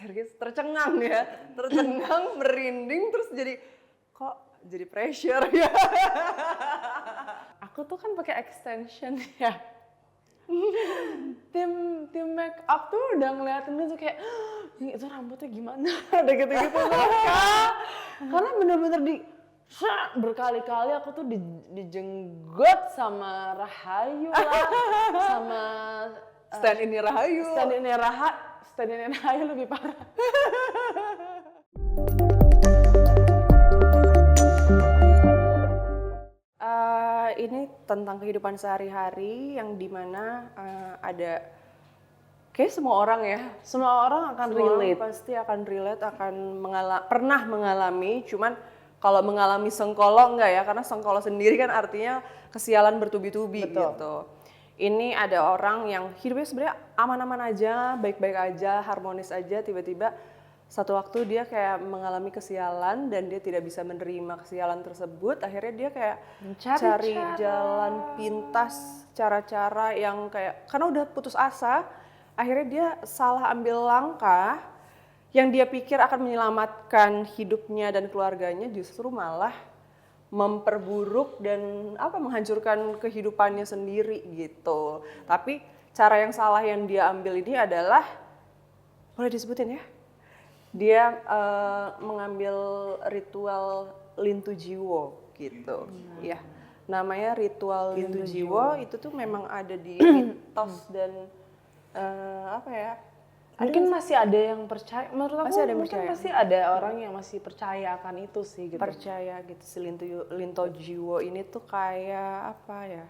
serius tercengang ya, tercengang, merinding, terus jadi kok jadi pressure ya. Aku tuh kan pakai extension ya. tim make up tuh udah ngeliatin tuh kayak itu rambutnya gimana ada gitu-gitu karena bener-bener berkali-kali aku tuh dijenggot sama Rahayu lah sama Stand ini Rahayu lebih parah. Ini tentang kehidupan sehari-hari yang dimana ada kayak semua orang ya, Semua orang akan relate. pasti akan relate, akan pernah mengalami. Cuman kalau mengalami sengkolo enggak ya, karena sengkolo sendiri kan artinya kesialan bertubi-tubi. Betul. Gitu. Ini ada orang yang hidupnya sebenarnya aman-aman aja, baik-baik aja, harmonis aja, tiba-tiba satu waktu dia kayak mengalami kesialan dan dia tidak bisa menerima kesialan tersebut. Akhirnya dia kayak cari jalan pintas, cara-cara yang kayak karena udah putus asa, akhirnya dia salah ambil langkah yang dia pikir akan menyelamatkan hidupnya dan keluarganya, justru malah memperburuk dan menghancurkan kehidupannya sendiri gitu. Tapi cara yang salah yang dia ambil ini adalah, boleh disebutin ya? Dia mengambil ritual Lintu Jiwo gitu. Ya, namanya ritual Lintu Jiwo. Itu tuh memang ada di mitos dan Mungkin masih ada yang percaya, menurut aku Masih ada yang mungkin percaya. masih ada orang yang masih percaya akan itu sih gitu. percaya gitu. Si Lintu Jiwo ini tuh kayak apa ya?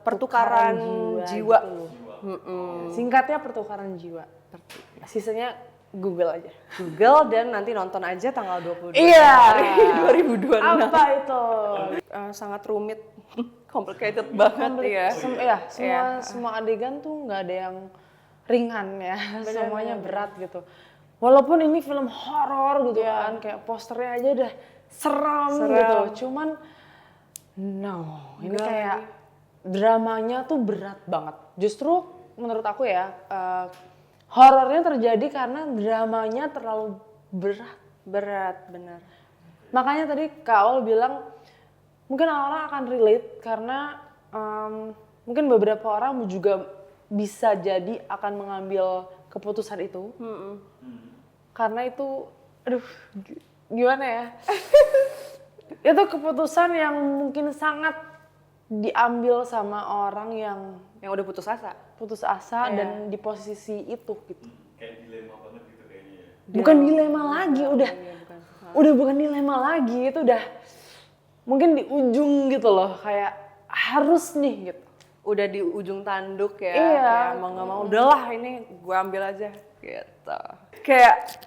Pertukaran jiwa. gitu. Singkatnya pertukaran jiwa. Sisanya Google aja. Google dan nanti nonton aja tanggal 22 Iya. Januari 2026. Apa itu? Sangat rumit, complicated banget ya. Semua adegan tuh nggak ada yang ringan ya, semuanya berat gitu. Walaupun ini film horor gitu kan, kayak posternya aja udah seram gitu. Cuman ini kayak dramanya tuh berat banget. Justru menurut aku ya, horornya terjadi karena dramanya terlalu berat. Berat, benar. Makanya tadi Kak Aul bilang mungkin orang akan relate karena mungkin beberapa orang juga bisa jadi akan mengambil keputusan itu. Karena itu, gimana ya? Itu keputusan yang mungkin sangat diambil sama orang yang udah putus asa. Dan di posisi itu gitu. Kayak dilema banget gitu kayaknya ya. Bukan dilema lagi, udah bukan dilema lagi, itu udah mungkin di ujung gitu loh, kayak harus nih gitu. Udah di ujung tanduk ya. Iya. Kayak mau nggak mau, udahlah ini gue ambil aja gitu. Kayak,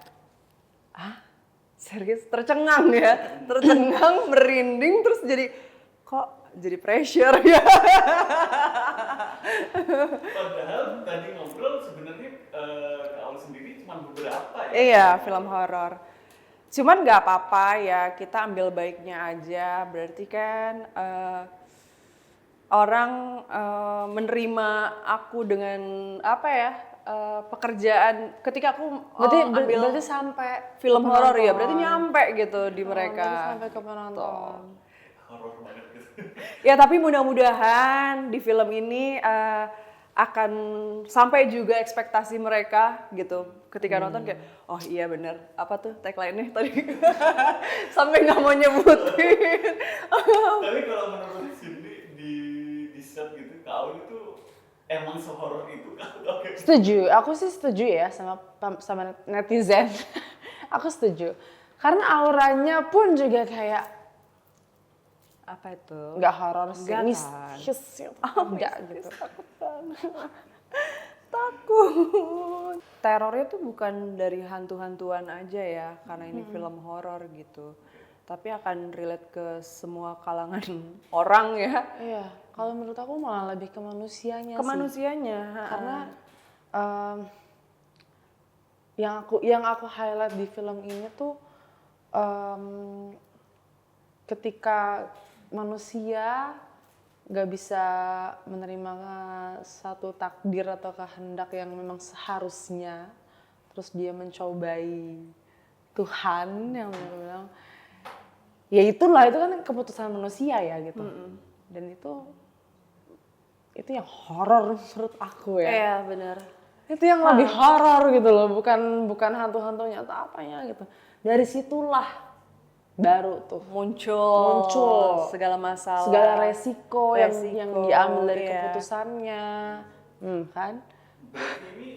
serius tercengang ya, tercengang, merinding, terus jadi kok jadi pressure ya. Padahal tadi ngobrol sebenarnya Kak Aul sendiri cuma beberapa ya. Iya, film horor. Cuman nggak apa-apa ya, kita ambil baiknya aja. Berarti kan orang menerima aku dengan pekerjaan ketika aku ambil Berarti sampai film ke horor ya, penonton. berarti nyampe gitu di mereka. Berarti sampai ke penonton. Horor banget gitu. Ya tapi mudah-mudahan di film ini akan sampai juga ekspektasi mereka gitu. Ketika nonton kayak, oh iya bener, apa tuh tagline-nya tadi? Sampai nggak mau nyebutin. Tapi kalau menurut Cindy di set gitu, Kak Aul itu emang sehoror itu kan? Oke. Setuju, aku sih setuju ya sama netizen. Aku setuju. Karena auranya pun juga kayak Apa itu? nggak horor sih, Nggak kan? mistis enggak gitu. Takut. Terornya tuh bukan dari hantu-hantuan aja ya, karena ini film horor gitu. Tapi akan relate ke semua kalangan orang ya. Iya, kalau menurut aku malah lebih ke manusianya Ke sih. manusianya. Karena yang aku highlight di film ini tuh ketika manusia gak bisa menerima satu takdir atau kehendak yang memang seharusnya terus dia mencobai Tuhan yang bilang ya itulah, itu kan keputusan manusia ya gitu. Dan itu yang horor menurut aku ya. Iya benar. Itu yang lebih horor gitu loh, bukan hantu-hantunya atau apanya gitu. Dari situlah baru tuh Muncul segala masalah, segala resiko yang diambil dari iya. keputusannya, kan? Berarti ini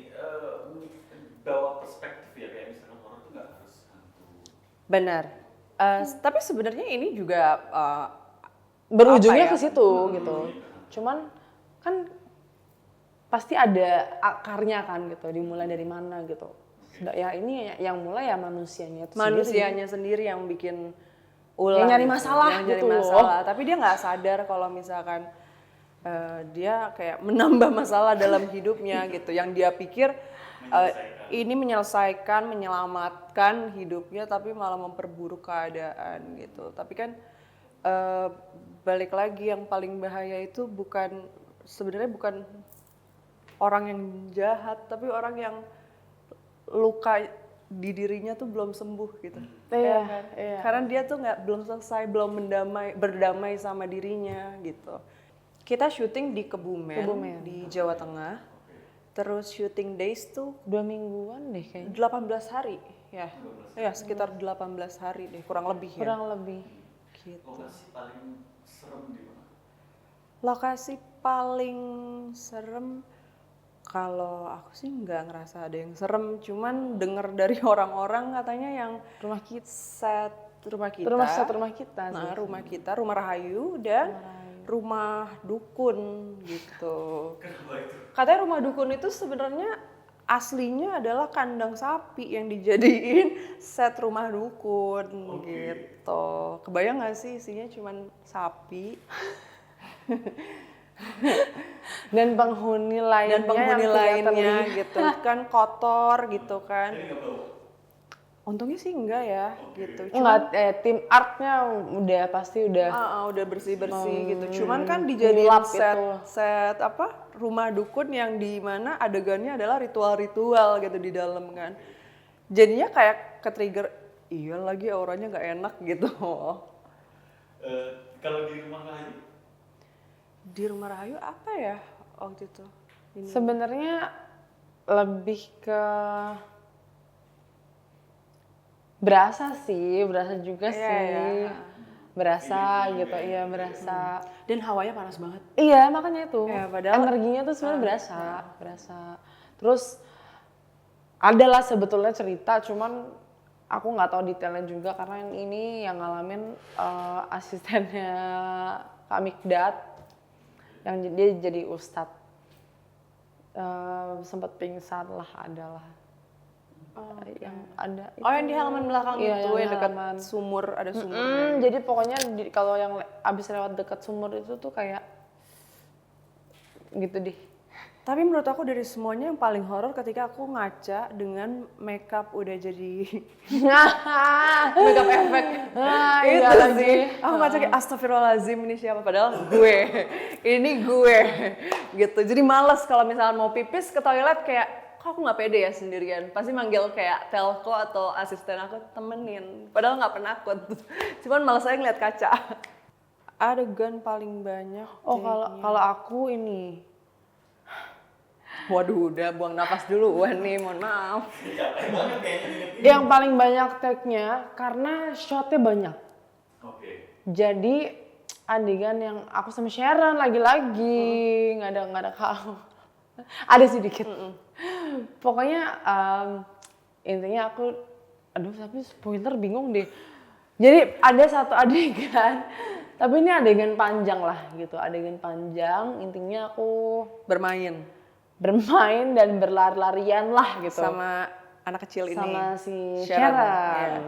bawa perspektif ya, kayak misalkan horor tuh nggak harus hantu. Benar. Tapi sebenarnya ini juga Berujungnya apa ya? ke situ gitu. Cuman kan pasti ada akarnya kan gitu, dimulai dari mana gitu. Ya ini yang mulai ya manusianya itu Manusianya sendiri yang bikin ulah, Yang nyari gitu. masalah yang nyari gitu loh. masalah. Tapi dia nggak sadar kalau misalkan dia kayak menambah masalah dalam hidupnya gitu. Yang dia pikir ini menyelesaikan, menyelamatkan hidupnya, tapi malah memperburuk keadaan gitu. Tapi kan balik lagi yang paling bahaya itu sebenarnya bukan orang yang jahat, tapi orang yang luka di dirinya tuh belum sembuh gitu. Iya, kan? iya. Karena dia tuh belum selesai, belum berdamai sama dirinya gitu. Kita syuting di Kebumen, di Jawa Tengah. Terus syuting days tuh 2 mingguan deh kayaknya. 18 hari ya. Ya, sekitar 18 hari deh, kurang lebih ya. Kurang lebih. Gitu. Lokasi paling serem di mana? Lokasi paling serem, kalau aku sih nggak ngerasa ada yang serem, cuman denger dari orang-orang katanya yang Rumah kita. set rumah kita. Rumah kita sih. Nah, rumah kita, rumah Rahayu dan rumah dukun gitu. Kenapa itu? Katanya rumah dukun itu sebenarnya aslinya adalah kandang sapi yang dijadiin set rumah dukun gitu. Kebayang nggak sih isinya cuman sapi? Dan penghuni lainnya, Dan penghuni yang tidak lainnya terlihat. gitu kan kotor gitu kan. Jadi nggak bau? Untungnya sih enggak ya gitu. Enggak, tim artnya udah Bersih-bersih gitu. Cuman kan dijadiin Ngulap set apa rumah dukun yang di mana adegannya adalah ritual-ritual gitu di dalam kan. Jadinya kayak ke-trigger, iya lagi auranya nggak enak gitu. Kalau di rumah Rahayu? Di rumah Rahayu apa ya waktu itu? Sebenarnya lebih ke berasa juga Iya, sih. iya. Berasa gitu, iya berasa. Dan hawanya panas banget. Iya, makanya itu. Ya, padahal- energinya tuh sebenarnya berasa. Terus adalah sebetulnya cerita, cuman aku nggak tahu detailnya juga karena yang ini yang ngalamin asistennya Kak Mikdad, yang dia jadi ustadz. Sempat pingsan lah, adalah. Yang ada. Yang di halaman belakang Iya, itu yang yang dekat halaman. sumur, ada sumur. Jadi pokoknya kalau yang abis lewat dekat sumur itu tuh kayak gitu deh. Tapi menurut aku dari semuanya yang paling horor ketika aku ngaca dengan makeup udah jadi makeup efek. Iya Itu lagi. sih. Aku ngaca kayak astagfirullahaladzim, ini siapa? Padahal gue. Ini gue. Gitu. Jadi males kalau misalnya mau pipis ke toilet kayak, kok aku nggak pede ya sendirian. Pasti manggil kayak telco atau asisten aku temenin. Padahal nggak penakut. Cuman males aja ngeliat kaca. Adegan paling banyak. Oh kalau aku ini. Waduh, udah buang napas dulu nih, mohon maaf. Capek banget kayaknya inget ini. Yang paling banyak take-nya karena shotnya banyak. Oke. Jadi adegan yang aku sama Sharon lagi-lagi nggak ada kau. Ada sedikit. Pokoknya intinya aku, aduh tapi spoiler bingung deh. Jadi ada satu adegan, tapi ini adegan panjang lah gitu. Adegan panjang, intinya aku bermain dan berlari-larian lah gitu. Sama anak kecil ini. Sama si Sharon. Sharon.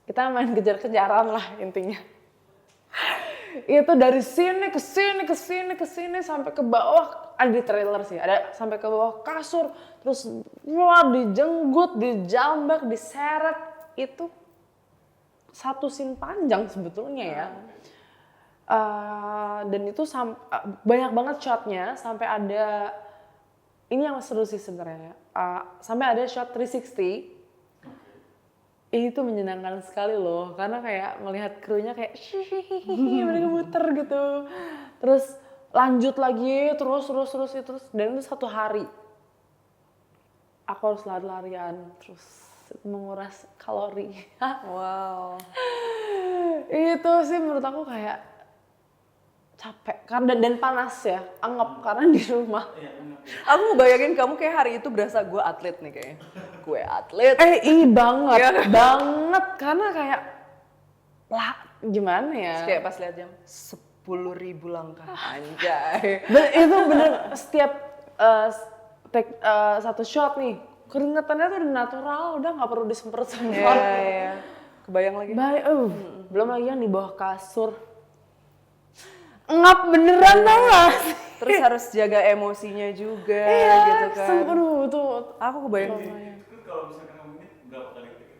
Kita main kejar-kejaran lah intinya. Itu dari sini ke sini sampai ke bawah, ada di trailer sih, ada sampai ke bawah kasur, terus wah dijenggut, dijambak, diseret. Itu satu scene panjang sebetulnya ya. Dan itu banyak banget shotnya, sampai ada, ini yang seru sih sebenarnya. sampai ada shot 360. Itu menyenangkan sekali loh, karena kayak melihat krunya kayak mereka muter gitu. Terus lanjut lagi, terus, dan itu 1 hari. Aku harus lari-larian, terus menguras kalori. Wow. Itu sih menurut aku kayak capek, karena dan panas ya, anggap karena di rumah. Iya, benar. Aku ngebayangin kamu kayak hari itu berasa gue atlet nih kayaknya. Gue atlet. Banget, banget, karena kayak lah gimana ya? Terus kayak pas lihat jam 10.000 langkah anjay. Dan itu bener setiap satu shot nih, keringetannya tuh udah natural, udah nggak perlu disemprot-semprot. Iya. Kebayang lagi. Belum lagi yang di bawah kasur. Ngap beneran tau gak? Terus harus jaga emosinya juga gitu kan. Aduh, tuh Aku kebayang. Itu kalau misalkan ngomongin berapa kali take?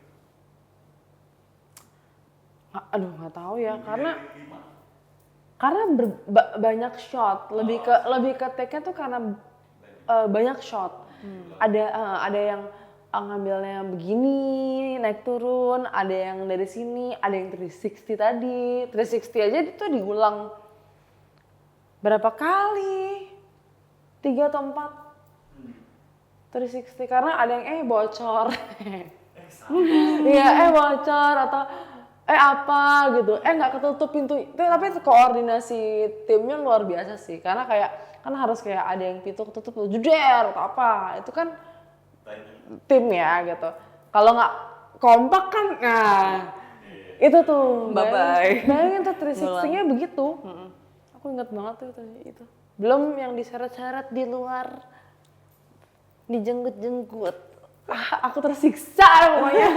aduh nggak tahu ya, karena 5? banyak shot, lebih ke take-nya tuh karena banyak shot. Ada yang ngambilnya begini, naik turun, ada yang dari sini, ada yang 360 tadi. 360 aja itu diulang berapa kali? 3 atau 4 360, karena ada yang bocor. Iya, bocor atau apa gitu. Nggak ketutup pintu. Tapi itu koordinasi timnya luar biasa sih. Karena kayak kan harus kayak ada yang pintu ketutup jeder atau apa. Itu kan tim ya gitu. Kalau nggak kompak kan, itu tuh. Bye-bye. Bayangin tuh 360-nya begitu. Aku inget banget tuh itu. Belum yang diseret-seret di luar, dijenggut-jenggut. Aku tersiksa pokoknya.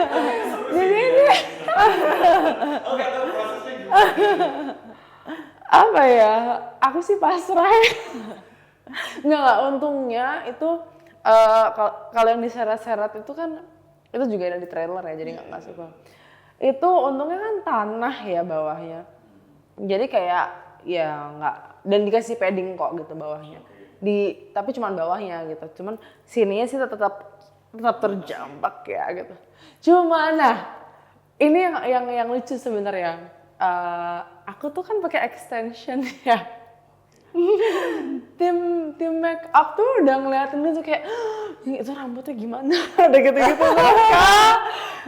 Jadi ini Oke, tahu prosesnya gimana? apa ya? Aku sih pasrah. Nggak, untungnya itu kalau yang diseret-seret itu kan itu juga ada di trailer ya, jadi nggak suka. Itu untungnya kan tanah ya bawahnya. Jadi kayak ya nggak, dan dikasih padding kok gitu bawahnya. Tapi cuman bawahnya gitu. Cuman sininya sih tetap terjambak ya gitu. Cuma ini yang lucu sebenarnya. Aku tuh kan pakai extension ya. tim make up tuh udah ngeliatin tuh kayak itu rambutnya gimana, ada gitu-gitu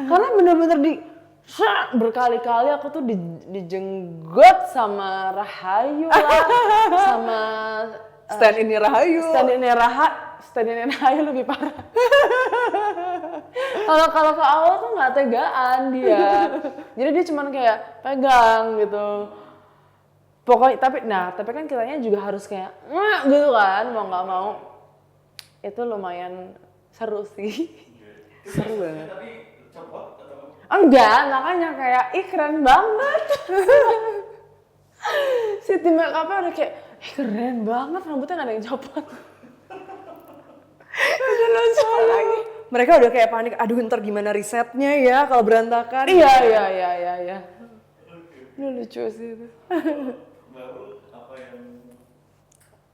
karena bener-bener berkali-kali aku tuh dijenggot sama Rahayu lah, sama Stand ini Rahayu. Stand ini Rahayu lebih parah. Kalau ke awal tuh nggak tegaan dia, jadi dia cuman kayak pegang gitu. Pokoknya tapi kan kitanya juga harus kayak gitu kan, mau nggak mau. Itu lumayan seru sih. Seru banget. Tapi copot atau Enggak, makanya kayak keren banget. Si tim make up-nya udah kayak keren banget, rambutnya nggak ada yang copot. Udah lucu lagi. Mereka udah kayak panik, aduh ntar gimana risetnya ya kalau berantakan. Iya. Udah lucu sih itu. baru apa yang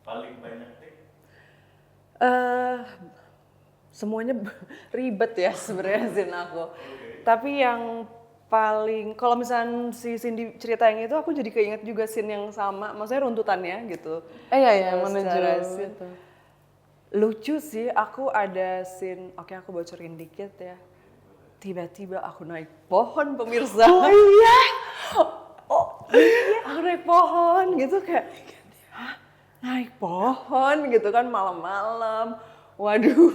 paling banyak take? Semuanya ribet ya sebenarnya scene aku. Tapi yang paling, kalau misalnya si Cindy cerita yang itu, aku jadi keinget juga scene yang sama, maksudnya runtutannya gitu. Iya, Secara menuju scene. itu. Lucu sih, aku ada scene, oke aku bocorin dikit ya. Tiba-tiba aku naik pohon pemirsa. Oh iya. Aku naik pohon gitu kayak, hah? Naik pohon gitu kan malam-malam. Waduh.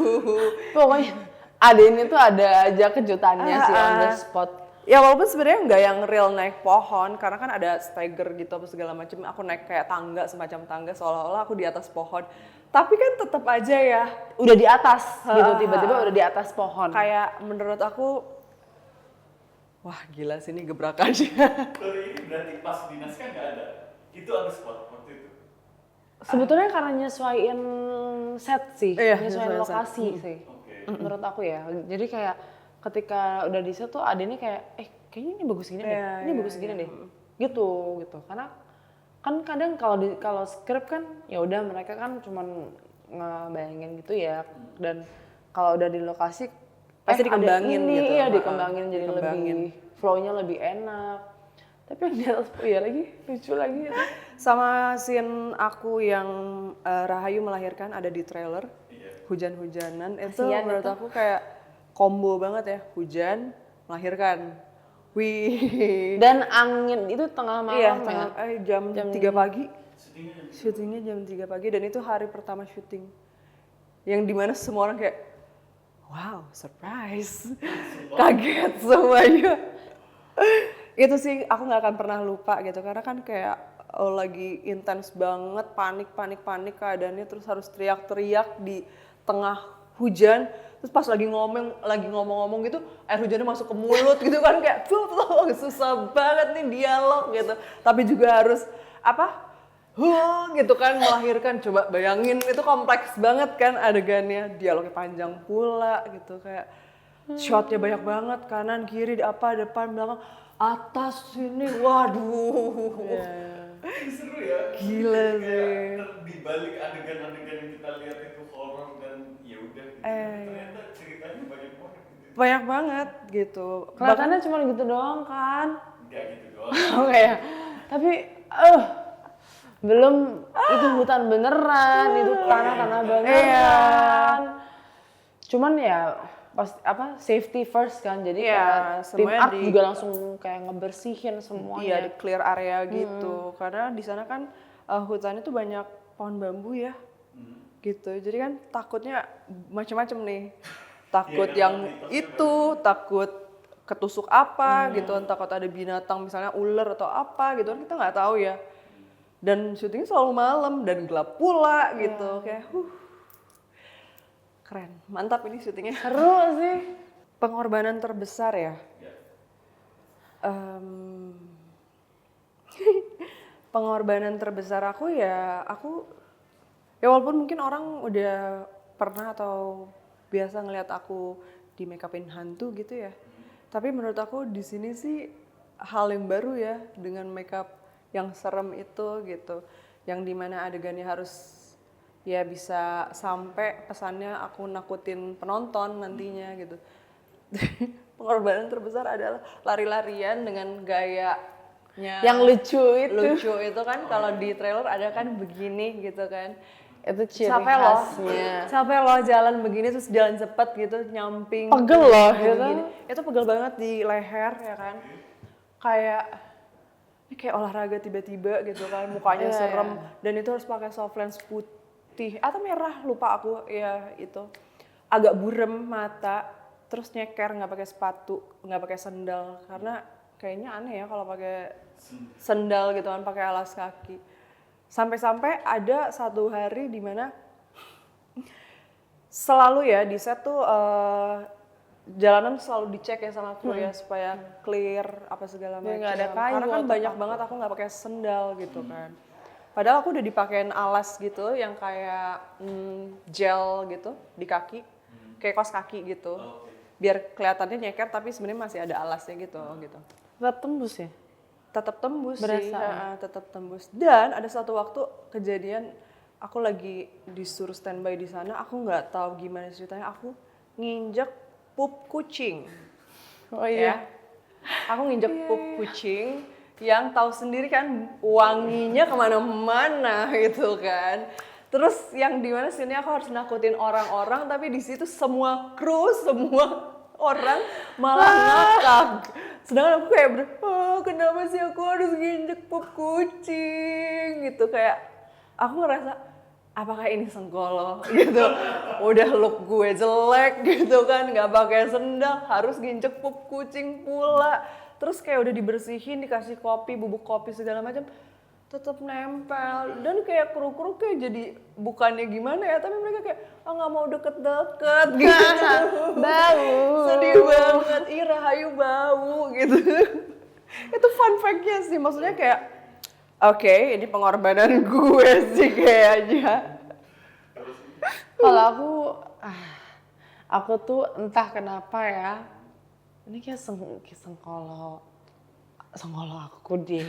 Pokoknya ada ini tuh ada aja kejutannya sih on the spot. Ya walaupun sebenarnya nggak yang real naik pohon, karena kan ada stagger gitu apa segala macam. Aku naik kayak tangga, semacam tangga seolah-olah aku di atas pohon. Tapi kan tetap aja ya. Udah di atas gitu, tiba-tiba udah di atas pohon. Kayak menurut aku, wah gila sih ini gebrakannya. Kalau ini berarti pas di naskah nggak ada. Itu ada spot waktu itu. Sebetulnya karena nyesuaiin set sih, Iya, nyesuaiin nyesuaiin lokasi sih. Oke. Menurut aku ya. Jadi kayak ketika udah di set tuh adanya kayak kayaknya ini bagus gini deh. Iya, Ini bagus gini deh. Gitu. Karena kan kadang kalau skrip kan ya udah mereka kan cuman ngebayangin gitu ya, dan kalau udah di lokasi Pasti ada dikembangin ini, gitu. iya dikembangin jadi Dikembangin. lebih flow-nya lebih enak. Tapi yang di atas iya lagi lucu lagi. Sama scene aku yang Rahayu melahirkan ada di trailer. Iya. Hujan-hujanan itu Kasian menurut itu. aku kayak combo banget ya. Hujan, melahirkan. Wih. Dan angin itu tengah malam Iya, ya. jam 3 pagi. Syutingnya Syutingnya jam 3 pagi dan itu hari pertama syuting. Yang dimana semua orang kayak, wow, surprise. Kaget semuanya. Itu sih aku nggak akan pernah lupa gitu karena kan kayak lagi intens banget, panik keadaannya, terus harus teriak-teriak di tengah hujan, terus pas lagi ngomong-ngomong gitu air hujannya masuk ke mulut gitu kan kayak tuh susah banget nih dialog gitu, tapi juga harus gitu kan melahirkan. Coba bayangin itu kompleks banget kan adegannya, dialognya panjang pula gitu, kayak shotnya banyak banget, kanan kiri depan belakang atas sini, waduh. seru ya. Gila Kayak sih. di balik adegan-adegan yang kita lihat itu horor dan ya udah gitu. Ternyata ceritanya banyak banget gitu. Banyak banget gitu. Kelihatannya cuma gitu doang kan. Enggak gitu doang. Oke ya. Tapi belum itu hutan beneran, itu tanah beneran. Cuman ya pas safety first kan. Jadi Iya, kayak tim semuanya art di- juga langsung kayak ngebersihin semuanya. Iya, di clear area gitu. Karena di sana kan hutannya tuh banyak pohon bambu ya. Gitu. Jadi kan takutnya macam-macam nih. Takut Iya, yang kan, itu, takut ketusuk apa gitu, takut ada binatang misalnya ular atau apa gitu kan kita nggak tahu ya. Dan syutingnya selalu malam dan gelap pula gitu. Kayak keren. Mantap ini syutingnya. Seru sih. Pengorbanan terbesar ya. Ya. Pengorbanan terbesar aku ya walaupun mungkin orang udah pernah atau biasa ngelihat aku di make upin hantu gitu ya, tapi menurut aku di sini sih hal yang baru ya dengan makeup yang serem itu gitu, yang dimana adegannya harus ya bisa sampai pesannya aku nakutin penonton nantinya gitu. Pengorbanan terbesar adalah lari-larian dengan gayanya Yang lucu itu. kan kalau di trailer ada kan begini gitu kan. Itu ciri Capek loh, khasnya. capek loh jalan begini terus jalan cepet gitu nyamping. Pegel loh, gini. Itu pegel banget di leher ya kan. Ini kayak olahraga tiba-tiba gitu kan, mukanya Iya, serem dan itu harus pakai soft lens putih atau merah lupa aku ya itu. Agak burem mata, terus nyeker nggak pakai sepatu, nggak pakai sendal karena kayaknya aneh ya kalau pakai sendal gitu kan, pakai alas kaki. Sampai-sampai ada satu hari di mana selalu ya di set tuh jalanan selalu dicek ya sama kru ya supaya clear apa segala macam. nggak ada kayu Karena kan atau banyak banget aku nggak pakai sendal gitu kan. Padahal aku udah dipakein alas gitu yang kayak gel gitu di kaki, kayak kaos kaki gitu. Biar kelihatannya nyeker tapi sebenarnya masih ada alasnya gitu. Tetap tembus ya. Tetap tembus sih, Berasa. tetap tembus. Dan ada satu waktu kejadian aku lagi disuruh standby di sana, aku nggak tahu gimana ceritanya, aku nginjek pup kucing. Oh Ya. Aku nginjek pup kucing yang tahu sendiri kan wanginya kemana-mana gitu kan. Terus yang dimana sini aku harus nakutin orang-orang, tapi di situ semua kru, semua orang malah ngakak. Sedangkan aku kayak kenapa sih aku harus nginjek pup kucing gitu, kayak aku ngerasa apakah ini Sengkolo gitu, udah look gue jelek gitu kan, nggak pakai sendal, harus nginjek pup kucing pula, terus kayak udah dibersihin, dikasih kopi, bubuk kopi segala macam, tetap nempel. Dan kayak kru-kru kayak jadi bukannya gimana ya, tapi mereka kayak nggak mau deket-deket gitu. Bau. Sedih banget, ih Rahayu bau gitu. Itu fun fact-nya sih, maksudnya kayak oke, ini pengorbanan gue sih kayaknya. Kalau aku tuh entah kenapa ya, ini kayak Sengkolo aku deh.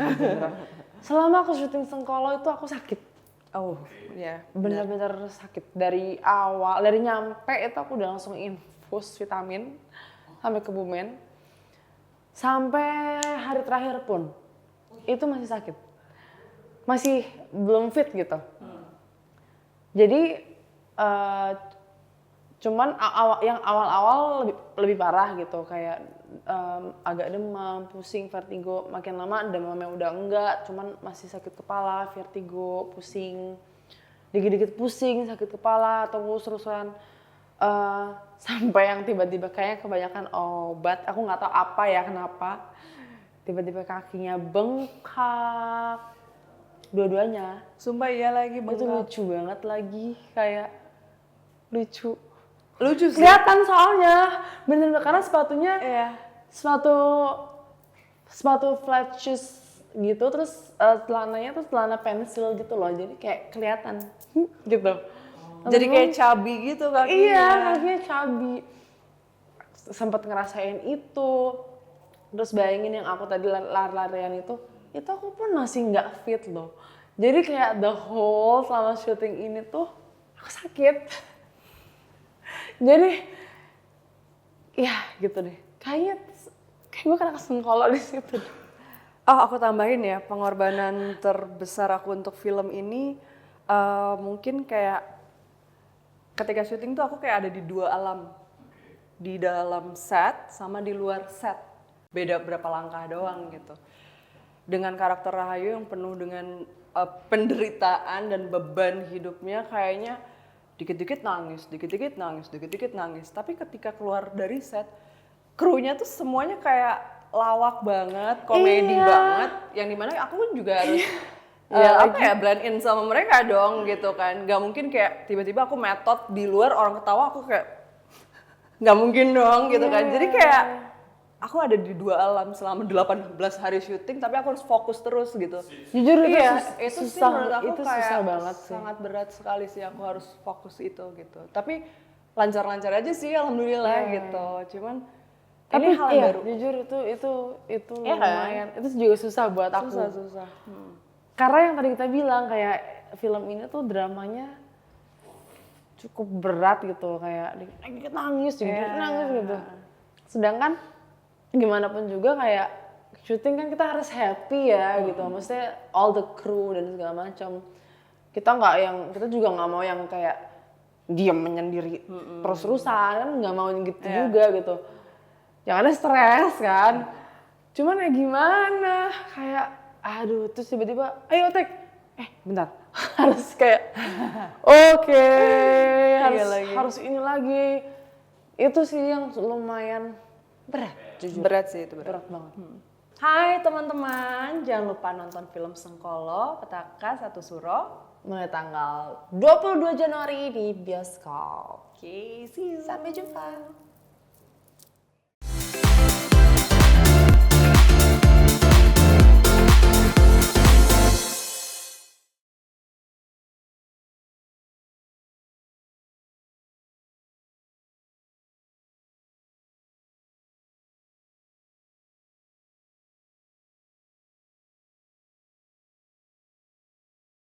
Selama aku syuting Sengkolo itu aku sakit. Oh, ya. Bener-bener sakit dari awal, dari nyampe itu aku udah langsung infus vitamin sampai Kebumen. Sampai hari terakhir pun itu masih sakit. Masih belum fit gitu. Jadi cuman yang awal-awal lebih parah gitu, kayak agak demam, pusing, vertigo. Makin lama demamnya udah enggak, cuman masih sakit kepala, vertigo, pusing, dikit-dikit pusing, sakit kepala atau terus-terusan. Sampai yang tiba-tiba kayaknya kebanyakan obat, aku nggak tahu apa ya kenapa, tiba-tiba kakinya bengkak, dua-duanya. Sumpah iya lagi Itu bengkak. lucu banget lagi, kayak lucu. Lucu sih. Kelihatan soalnya, bener-bener karena sepatunya Iya. sepatu flat shoes gitu, terus celananya tuh celana pensil gitu loh, jadi kayak kelihatan gitu. Jadi kayak cabi gitu kakinya. Iya, kakinya cabi. Sempat ngerasain itu. Terus bayangin yang aku tadi lari-larian itu aku pun masih nggak fit loh. Jadi kayak the whole selama syuting ini tuh aku sakit. Jadi ya gitu deh. Kayak gue kena kesengkolok di situ. Oh, aku tambahin ya, pengorbanan terbesar aku untuk film ini mungkin kayak ketika syuting tuh aku kayak ada di dua alam. Di dalam set sama di luar set. Beda berapa langkah doang gitu. Dengan karakter Rahayu yang penuh dengan penderitaan dan beban hidupnya, kayaknya dikit-dikit nangis, dikit-dikit nangis, dikit-dikit nangis. Tapi ketika keluar dari set, krunya tuh semuanya kayak lawak banget, komedi banget. Yang dimana aku pun juga harus blend in sama mereka dong gitu kan. Gak mungkin kayak tiba-tiba aku metode di luar orang ketawa aku kayak gak mungkin dong gitu kan. Jadi kayak aku ada di dua alam selama 18 hari syuting, tapi aku harus fokus terus gitu. Jujur itu Itu sih susah, menurut aku itu kayak susah banget sih. sangat berat sekali sih, aku harus fokus itu gitu. Tapi lancar-lancar aja sih alhamdulillah gitu. Cuman Tapi ini hal yang baru. jujur itu Iya kan? lumayan. Itu juga susah buat aku. Susah. Karena yang tadi kita bilang kayak film ini tuh dramanya cukup berat gitu, kayak dikit nangis, dikit nangis gitu. Sedangkan gimana pun juga kayak syuting kan kita harus happy ya gitu. Maksudnya all the crew dan segala macam. Kita juga nggak mau yang kayak diam menyendiri terus-terusan, kan nggak mau gitu juga gitu. Jangan stres kan. Cuman ya gimana, kayak aduh, terus tiba-tiba ayo take, bentar, harus kayak oke, harus ini lagi. Itu sih yang lumayan berat, jujur. Berat sih itu berat. Berat banget. Hai teman-teman, jangan lupa nonton film Sengkolo, Petaka Satu Suro. Mulai tanggal 22 Januari di bioskop. Oke, see you. Sampai jumpa.